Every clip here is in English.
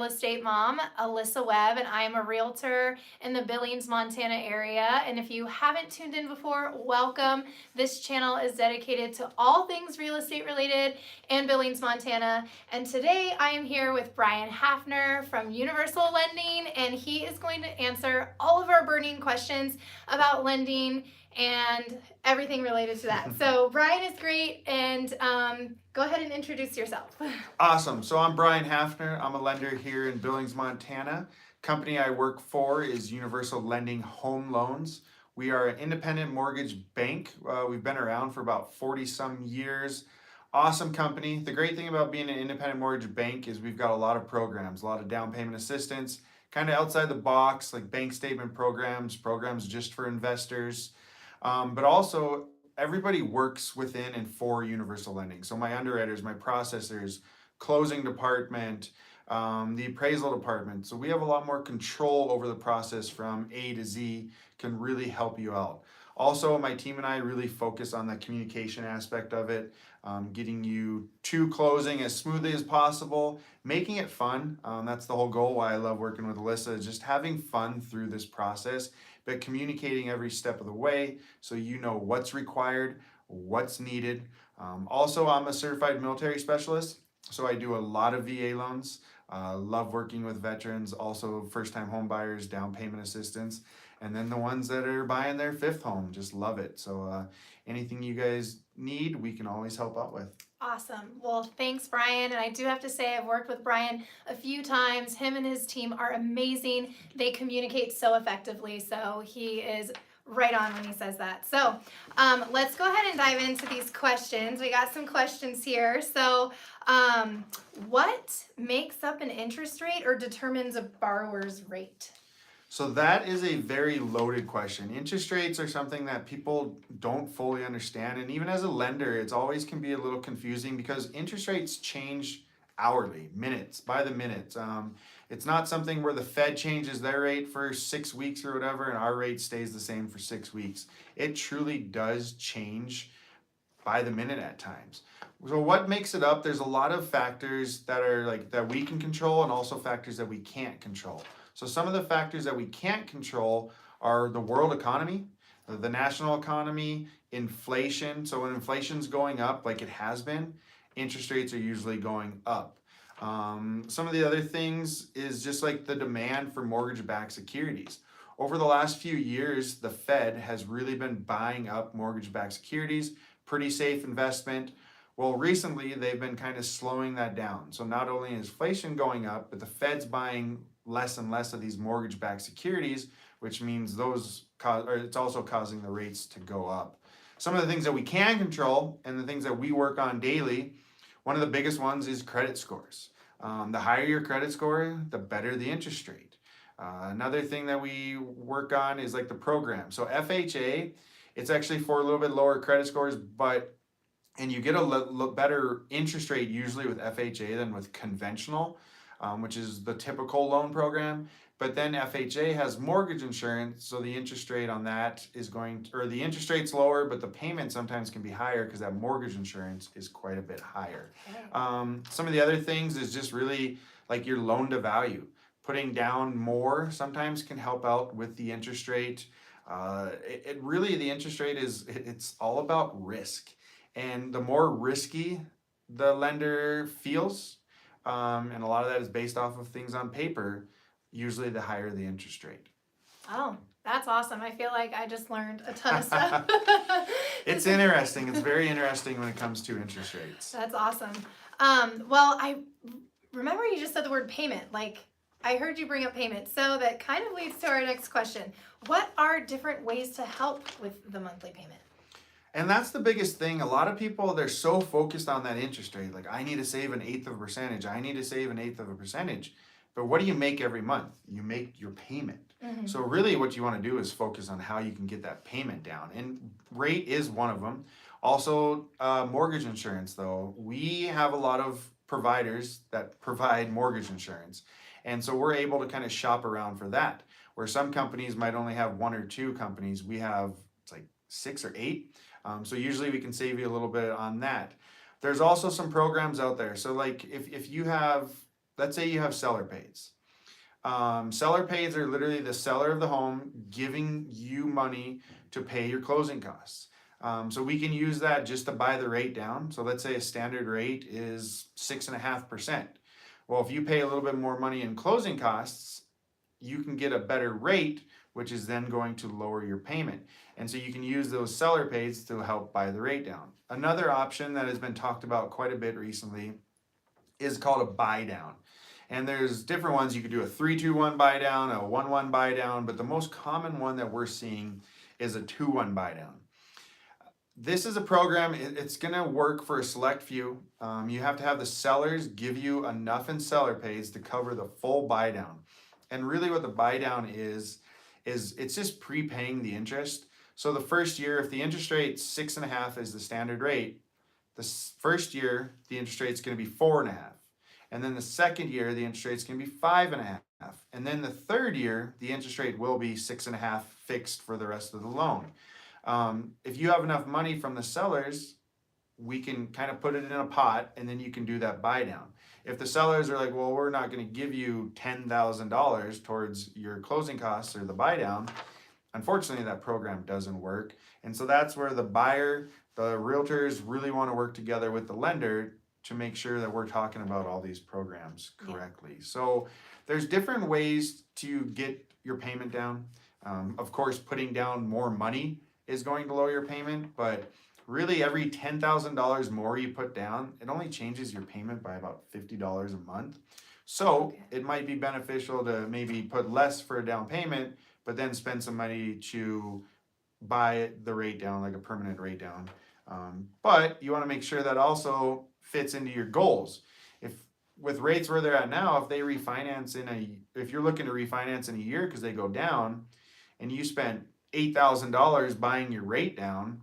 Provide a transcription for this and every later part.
Real estate mom, Alyssa Webb, and I am a realtor in the Billings, Montana area. And if you haven't tuned in before, welcome. This channel is dedicated to all things real estate related in Billings, Montana. And today I am here with Brian Hafner from Universal Lending, and he is going to answer all of our burning questions about lending and everything related to that. So Brian is great, and go ahead and introduce yourself. Awesome. So I'm Brian Hafner. I'm a lender here in Billings, Montana. Company I work for is Universal Lending Home Loans. We are an independent mortgage bank. We've been around for about 40 some years. Awesome company. The great thing about being an independent mortgage bank is we've got a lot of programs, a lot of down payment assistance, kind of outside the box, like bank statement programs just for investors. But also everybody works within and for Universal Lending. So my underwriters, my processors, closing department, the appraisal department. So we have a lot more control over the process from A to Z, can really help you out. Also, my team and I really focus on the communication aspect of it, getting you to closing as smoothly as possible, making it fun. That's the whole goal why I love working with Alyssa, is just having fun through this process, but communicating every step of the way so you know what's required, what's needed. Also, I'm a certified military specialist, so I do a lot of VA loans. Love working with veterans, also first-time home buyers, down payment assistance, and then the ones that are buying their fifth home, just love it. So anything you guys need, we can always help out with. Awesome. Well, thanks, Brian. And I do have to say, I've worked with Brian a few times. Him and his team are amazing. They communicate so effectively. So he is right on when he says that. So let's go ahead and dive into these questions. We got some questions here. So what makes up an interest rate or determines a borrower's rate? So that is a very loaded question. Interest rates are something that people don't fully understand. And even as a lender, it's always can be a little confusing because interest rates change hourly, minutes, by the minute. It's not something where the Fed changes their rate for 6 weeks or whatever, and our rate stays the same for 6 weeks. It truly does change by the minute at times. So what makes it up? There's a lot of factors that are like that we can control and also factors that we can't control. So some of the factors that we can't control are the world economy, the national economy, inflation. So when inflation's going up like it has been, interest rates are usually going up. Some of the other things is just like the demand for mortgage-backed securities. Over the last few years, the Fed has really been buying up mortgage-backed securities, pretty safe investment. Well, recently they've been kind of slowing that down. So not only is inflation going up, but the Fed's buying less and less of these mortgage-backed securities, which means it's also causing the rates to go up. Some of the things that we can control and the things that we work on daily, one of the biggest ones is credit scores. The higher your credit score, the better the interest rate. Another thing that we work on is like the program. So FHA, it's actually for a little bit lower credit scores, and you get a better interest rate usually with FHA than with conventional, which is the typical loan program. But then FHA has mortgage insurance, so the interest rate on that is the interest rate's lower, but the payment sometimes can be higher because that mortgage insurance is quite a bit higher. Okay. Some of the other things is just really like your loan to value. Putting down more sometimes can help out with the interest rate. The interest rate it's all about risk. And the more risky the lender feels, and a lot of that is based off of things on paper, usually the higher the interest rate. Oh, that's awesome. I feel like I just learned a ton of stuff. It's interesting. It's very interesting when it comes to interest rates. That's awesome. Well, I remember you just said the word payment. Like, I heard you bring up payment. So that kind of leads to our next question. What are different ways to help with the monthly payment? And that's the biggest thing. A lot of people, they're so focused on that interest rate. Like, I need to save an eighth of a percentage. I need to save an eighth of a percentage. But what do you make every month? You make your payment. Mm-hmm. So really what you want to do is focus on how you can get that payment down. And rate is one of them. Also, mortgage insurance, though. We have a lot of providers that provide mortgage insurance. And so we're able to kind of shop around for that. Where some companies might only have one or two companies, we have it's like 6 or 8. So usually we can save you a little bit on that. There's also some programs out there. So like if you have let's say you have seller pays. Seller pays are literally the seller of the home giving you money to pay your closing costs. So we can use that just to buy the rate down. So let's say a standard rate is 6.5%. Well, if you pay a little bit more money in closing costs, you can get a better rate, which is then going to lower your payment. And so you can use those seller pays to help buy the rate down. Another option that has been talked about quite a bit recently is called a buy down. And there's different ones. You could do a 3-2-1 buy down, a 1-1 buy down, but the most common one that we're seeing is a 2-1 buy down. This is a program, it's gonna work for a select few. You have to have the sellers give you enough in seller pays to cover the full buy down. And really what the buy down is it's just prepaying the interest. So the first year, if the interest rate 6.5 is the standard rate, the first year, the interest rate is gonna be 4.5. And then the second year, the interest rate is gonna be 5.5. And then the third year, the interest rate will be 6.5 fixed for the rest of the loan. If you have enough money from the sellers, we can kind of put it in a pot and then you can do that buy down. If the sellers are like, well, we're not going to give you $10,000 towards your closing costs or the buy down, unfortunately that program doesn't work. And so that's where the buyer, the realtors really want to work together with the lender to make sure that we're talking about all these programs correctly. So there's different ways to get your payment down. Of course, putting down more money is going to lower your payment, but really every $10,000 more you put down, it only changes your payment by about $50 a month. So it might be beneficial to maybe put less for a down payment, but then spend some money to buy the rate down, like a permanent rate down. But you want to make sure that also fits into your goals. If with rates where they're at now, if they refinance if you're looking to refinance in a year because they go down, and you spent $8,000 buying your rate down,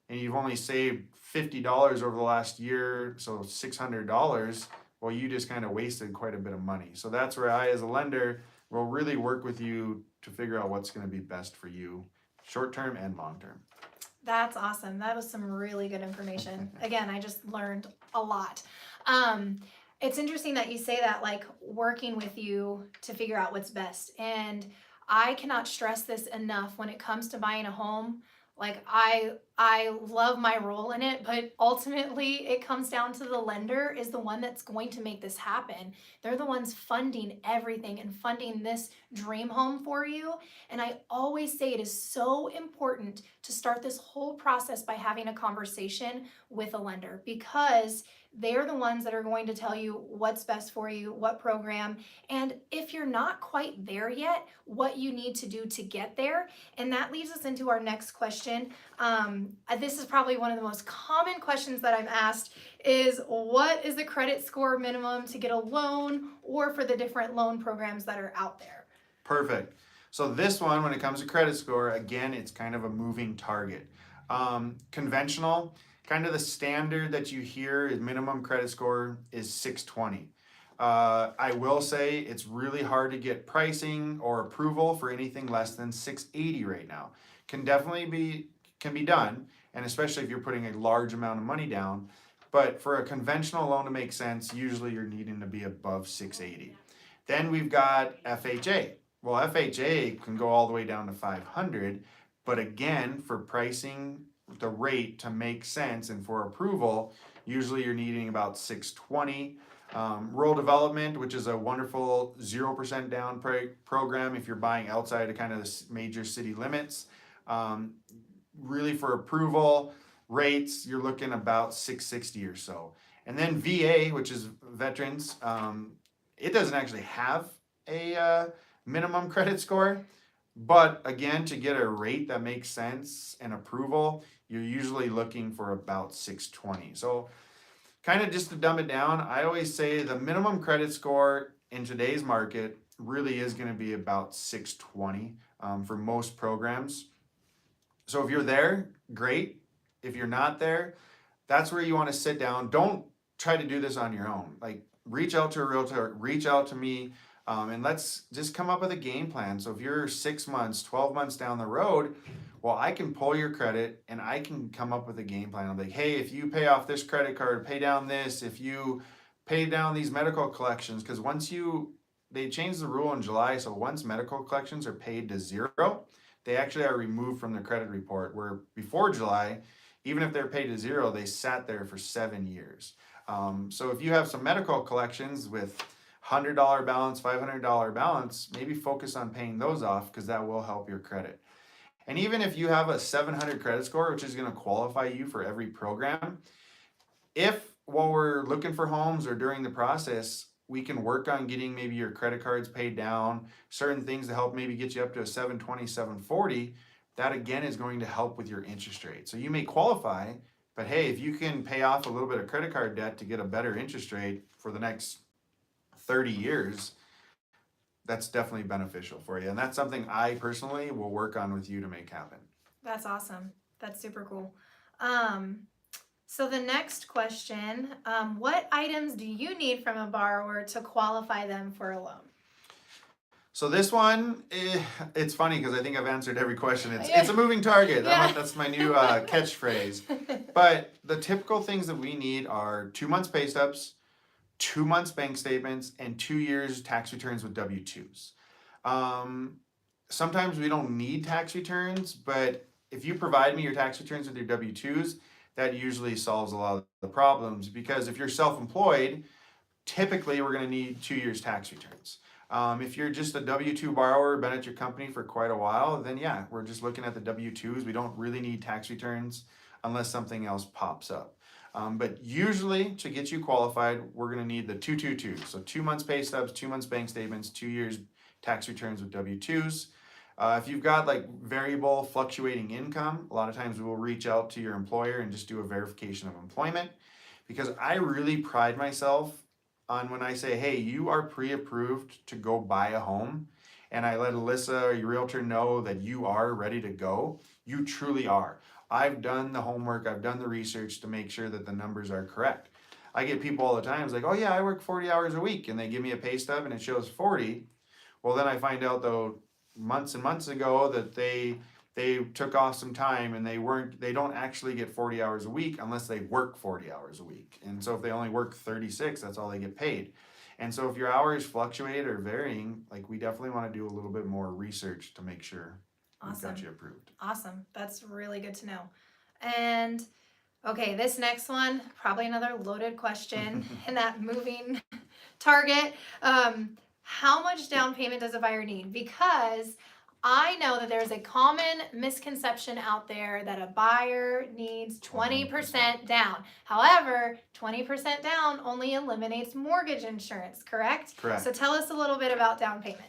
and you've only saved $50 over the last year, so $600, well, you just kind of wasted quite a bit of money. So that's where I, as a lender, will really work with you to figure out what's going to be best for you, short term and long term. That's awesome. That was some really good information. Again, I just learned a lot. It's interesting that you say that, like working with you to figure out what's best. And I cannot stress this enough when it comes to buying a home. Like I love my role in it, but ultimately it comes down to the lender is the one that's going to make this happen. They're the ones funding everything and funding this dream home for you. And I always say it is so important to start this whole process by having a conversation with a lender, because they're the ones that are going to tell you what's best for you, what program, and if you're not quite there yet, what you need to do to get there. And that leads us into our next question. This is probably one of the most common questions that I'm asked is, what is the credit score minimum to get a loan or for the different loan programs that are out there? Perfect. So this one, when it comes to credit score, again, it's kind of a moving target. Conventional, kind of the standard that you hear is minimum credit score is 620. I will say it's really hard to get pricing or approval for anything less than 680 right now. Can be done, and especially if you're putting a large amount of money down. But for a conventional loan to make sense, usually you're needing to be above 680. Then we've got FHA. Well, FHA can go all the way down to 500, but again, for pricing the rate to make sense and for approval, usually you're needing about 620. Rural development, which is a wonderful 0% down program if you're buying outside of kind of the major city limits. Really for approval rates, you're looking about 660 or so. And then VA, which is veterans, it doesn't actually have a minimum credit score, but again, to get a rate that makes sense and approval, you're usually looking for about 620. So kind of just to dumb it down, I always say the minimum credit score in today's market really is going to be about 620 for most programs. So if you're there, great. If you're not there, that's where you want to sit down. Don't try to do this on your own. Like, reach out to a realtor, reach out to me, and let's just come up with a game plan. So if you're 6 months, 12 months down the road, well, I can pull your credit and I can come up with a game plan. I'm like, hey, if you pay off this credit card, pay down this, if you pay down these medical collections, because they changed the rule in July, so once medical collections are paid to zero, they actually are removed from the credit report, where before July, even if they're paid to zero, they sat there for 7 years. So if you have some medical collections with $100 balance, $500 balance, maybe focus on paying those off, because that will help your credit. And even if you have a 700 credit score, which is going to qualify you for every program, if while we're looking for homes or during the process, we can work on getting maybe your credit cards paid down, certain things to help maybe get you up to a 720, 740, that again is going to help with your interest rate. So you may qualify, but hey, if you can pay off a little bit of credit card debt to get a better interest rate for the next 30 years, that's definitely beneficial for you. And that's something I personally will work on with you to make happen. That's awesome. That's super cool. So the next question, what items do you need from a borrower to qualify them for a loan? So this one, it's funny because I think I've answered every question. It's a moving target. Yeah. That's my new catchphrase. But the typical things that we need are 2 months pay stubs, 2 months bank statements, and 2 years tax returns with W-2s. Sometimes we don't need tax returns, but if you provide me your tax returns with your W-2s, that usually solves a lot of the problems, because if you're self-employed, typically we're going to need 2 years tax returns. If you're just a W-2 borrower, been at your company for quite a while, then yeah, we're just looking at the W-2s. We don't really need tax returns unless something else pops up. But usually to get you qualified, we're going to need the 222. So 2 months pay stubs, 2 months bank statements, 2 years tax returns with W-2s. If you've got like variable fluctuating income, a lot of times we will reach out to your employer and just do a verification of employment, because I really pride myself on when I say, hey, you are pre-approved to go buy a home, and I let Alyssa, your realtor, know that you are ready to go. You truly are. I've done the homework, I've done the research to make sure that the numbers are correct. I get people all the time, it's like, oh yeah, I work 40 hours a week, and they give me a pay stub and it shows 40. Well, then I find out though, months and months ago, that they took off some time and they don't actually get 40 hours a week unless they work 40 hours a week. And so if they only work 36, that's all they get paid. And so if your hours fluctuate or varying, like, we definitely want to do a little bit more research to make sure we've got you approved. Awesome. That's really good to know. And okay, this next one, probably another loaded question in that moving target. How much down payment does a buyer need? Because I know that there's a common misconception out there that a buyer needs 20% down. However, 20% down only eliminates mortgage insurance, correct? Correct. So tell us a little bit about down payment.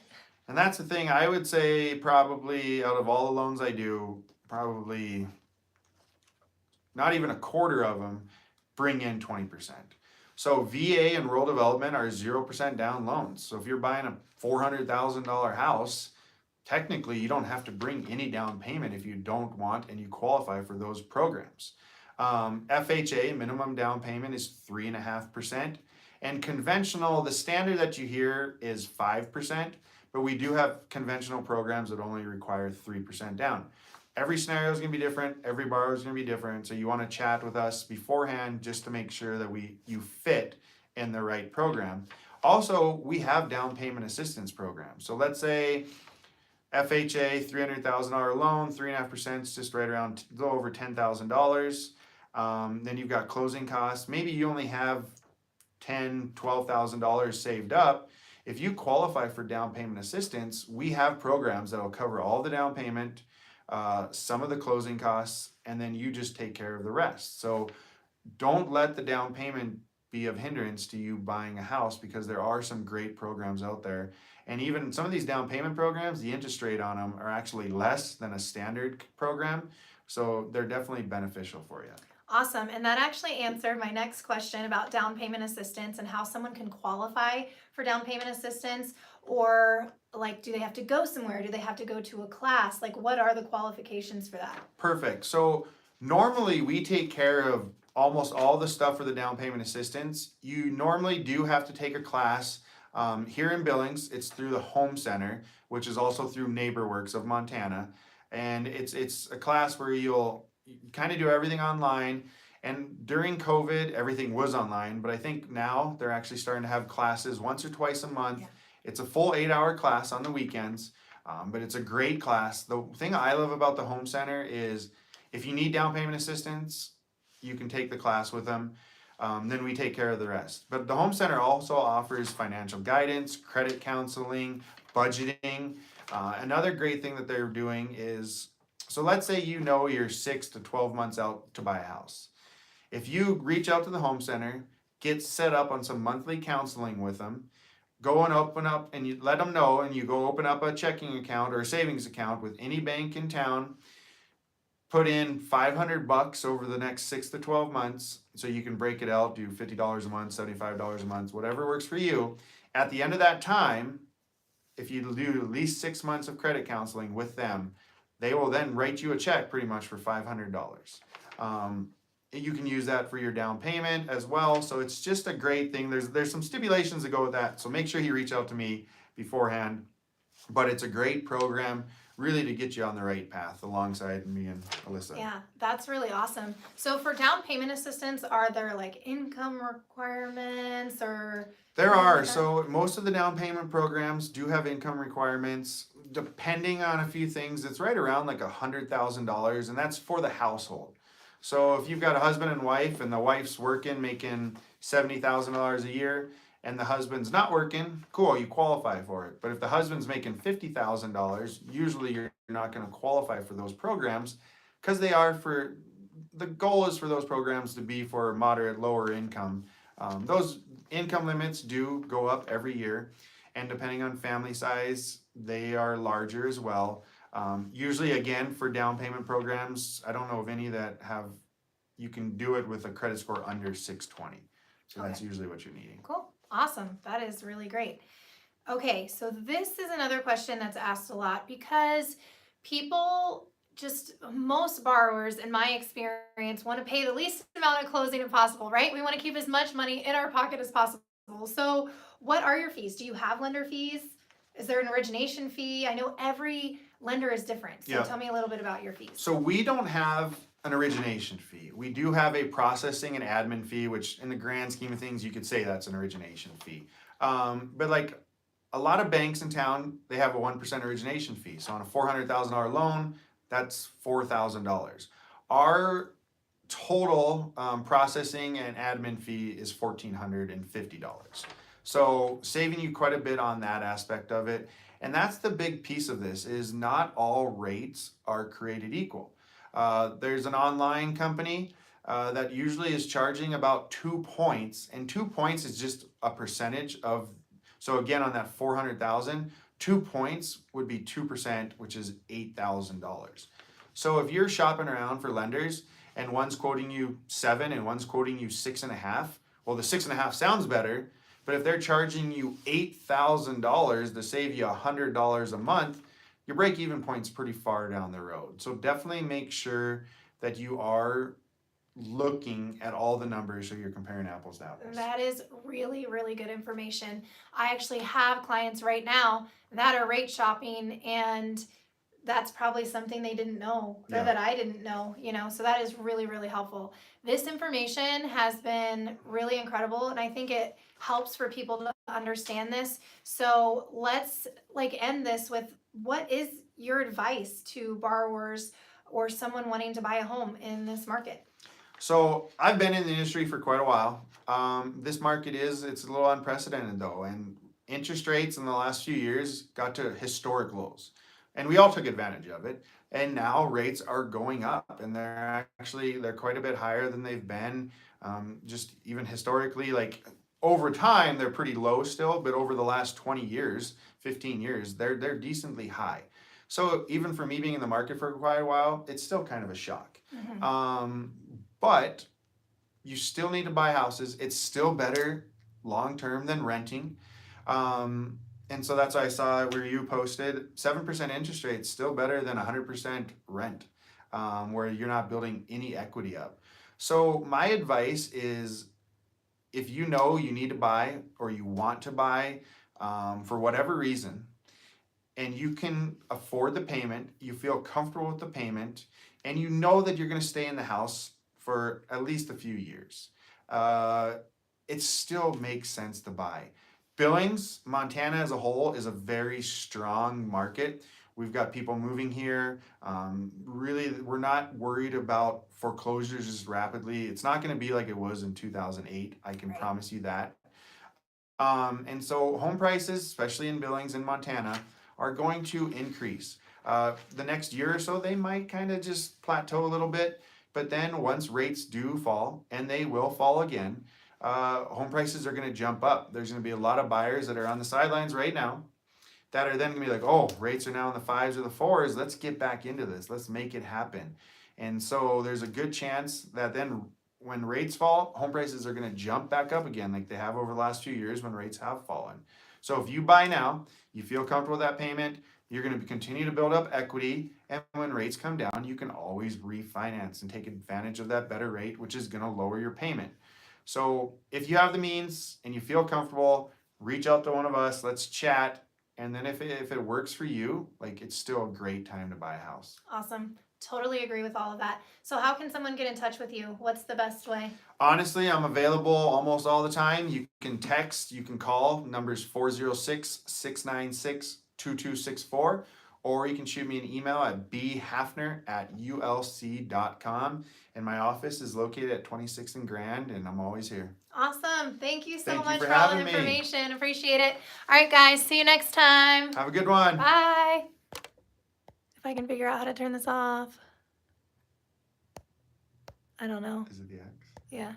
And that's the thing, I would say probably out of all the loans I do, probably not even a quarter of them bring in 20%. So VA and rural development are 0% down loans. So if you're buying a $400,000 house, technically you don't have to bring any down payment if you don't want and you qualify for those programs. FHA, minimum down payment, is 3.5%. And conventional, the standard that you hear is 5%, but we do have conventional programs that only require 3% down. Every scenario is going to be different. Every borrower is going to be different. So you want to chat with us beforehand just to make sure that you fit in the right program. Also, we have down payment assistance programs. So let's say FHA, $300,000 loan, 3.5% is just right around a little over $10,000. Then you've got closing costs. Maybe you only have $10,000, $12,000 saved up. If you qualify for down payment assistance, we have programs that will cover all the down payment, some of the closing costs, and then you just take care of the rest. So don't let the down payment be of hindrance to you buying a house, because there are some great programs out there. And even some of these down payment programs, the interest rate on them are actually less than a standard program. So they're definitely beneficial for you. Awesome. And that actually answered my next question about down payment assistance and how someone can qualify for down payment assistance. Or like, do they have to go somewhere? Do they have to go to a class? Like, what are the qualifications for that? Perfect. So normally we take care of almost all the stuff for the down payment assistance. You normally do have to take a class. Here in Billings, it's through the Home Center, which is also through NeighborWorks of Montana. And it's a class where you'll kind of do everything online. And during COVID, everything was online, but I think now they're actually starting to have classes once or twice a month. Yeah. It's a full 8-hour class on the weekends, but it's a great class. The thing I love about the home center is if you need down payment assistance, you can take the class with them. Then we take care of the rest. But the home center also offers financial guidance, credit counseling, budgeting. Another great thing that they're doing is, so let's say you know you're 6 to 12 months out to buy a house. If you reach out to the home center, get set up on some monthly counseling with them, go and open up and you let them know, and you go open up a checking account or a savings account with any bank in town, put in $500 over the next 6 to 12 months, so you can break it out, do $50 a month, $75 a month, whatever works for you. At the end of that time, if you do at least 6 months of credit counseling with them, they will then write you a check pretty much for $500. You can use that for your down payment as well. So it's just a great thing. There's some stipulations that go with that. So make sure you reach out to me beforehand. But it's a great program, really, to get you on the right path alongside me and Alyssa. Yeah, that's really awesome. So for down payment assistance, are there like income requirements or? There are. So most of the down payment programs do have income requirements. Depending on a few things, it's right around like $100,000, and that's for the household. So if you've got a husband and wife, and the wife's working, making $70,000 a year, and the husband's not working, cool, you qualify for it. But if the husband's making $50,000, usually you're not going to qualify for those programs, because the goal is for those programs to be for moderate, lower income. Those income limits do go up every year, and depending on family size, they are larger as well. Usually, again, for down payment programs, I don't know of any that you can do it with a credit score under 620. So that's usually what you're needing. Cool. Awesome. That is really great. Okay, so this is another question that's asked a lot because most borrowers, in my experience, want to pay the least amount of closing if possible, right? We want to keep as much money in our pocket as possible. So what are your fees? Do you have lender fees? Is there an origination fee? I know every lender is different. So tell me a little bit about your fees. So we don't have an origination fee. We do have a processing and admin fee, which in the grand scheme of things, you could say that's an origination fee. But like a lot of banks in town, they have a 1% origination fee. So on a $400,000 loan, that's $4,000. Our total processing and admin fee is $1,450. So saving you quite a bit on that aspect of it. And that's the big piece of this, is not all rates are created equal. There's an online company that usually is charging about 2 points, and 2 points is just a percentage of, so again, on that 400,000, 2 points would be 2%, which is $8,000. So if you're shopping around for lenders and one's quoting you 7 and one's quoting you 6.5, well, the 6.5 sounds better, but if they're charging you $8,000 to save you $100 a month, your break-even point's pretty far down the road. So definitely make sure that you are looking at all the numbers so you're comparing apples to apples. That is really, really good information. I actually have clients right now that are rate shopping, and that's probably something they didn't know or that I didn't know, so that is really, really helpful. This information has been really incredible, and I think it helps for people to understand this. So let's end this with, what is your advice to borrowers or someone wanting to buy a home in this market? So I've been in the industry for quite a while. This market it's a little unprecedented though, and interest rates in the last few years got to historic lows. And we all took advantage of it. And now rates are going up, and they're quite a bit higher than they've been. Just even historically, like over time, they're pretty low still, but over the last 20 years, 15 years, they're decently high. So even for me being in the market for quite a while, it's still kind of a shock. Mm-hmm. But you still need to buy houses. It's still better long-term than renting. And so that's why I saw where you posted 7% interest rate, still better than 100% rent, where you're not building any equity up. So my advice is, if you know you need to buy or you want to buy for whatever reason, and you can afford the payment, you feel comfortable with the payment, and you know that you're going to stay in the house for at least a few years, it still makes sense to buy. Billings, Montana as a whole is a very strong market. We've got people moving here. Really, we're not worried about foreclosures as rapidly. It's not going to be like it was in 2008. I can Right. promise you that. And so home prices, especially in Billings and Montana, are going to increase. The next year or so, they might kind of just plateau a little bit. But then once rates do fall, and they will fall again, home prices are going to jump up. There's going to be a lot of buyers that are on the sidelines right now that are then going to be like, oh, rates are now in the 5s or the 4s. Let's get back into this. Let's make it happen. And so there's a good chance that then when rates fall, home prices are going to jump back up again like they have over the last few years when rates have fallen. So if you buy now, you feel comfortable with that payment, you're going to continue to build up equity, and when rates come down, you can always refinance and take advantage of that better rate, which is going to lower your payment. So if you have the means and you feel comfortable, reach out to one of us, let's chat. And then if it works for you, like it's still a great time to buy a house. Awesome. Totally agree with all of that. So how can someone get in touch with you? What's the best way? Honestly, I'm available almost all the time. You can text, you can call. Number's 406-696-2264. Or you can shoot me an email at bhafner@ulc.com. And my office is located at 26th and Grand, and I'm always here. Awesome. Thank you so Thank you much for for all the having me. information. Appreciate it. All right, guys. See you next time. Have a good one. Bye. If I can figure out how to turn this off. I don't know. Is it the X? Yeah.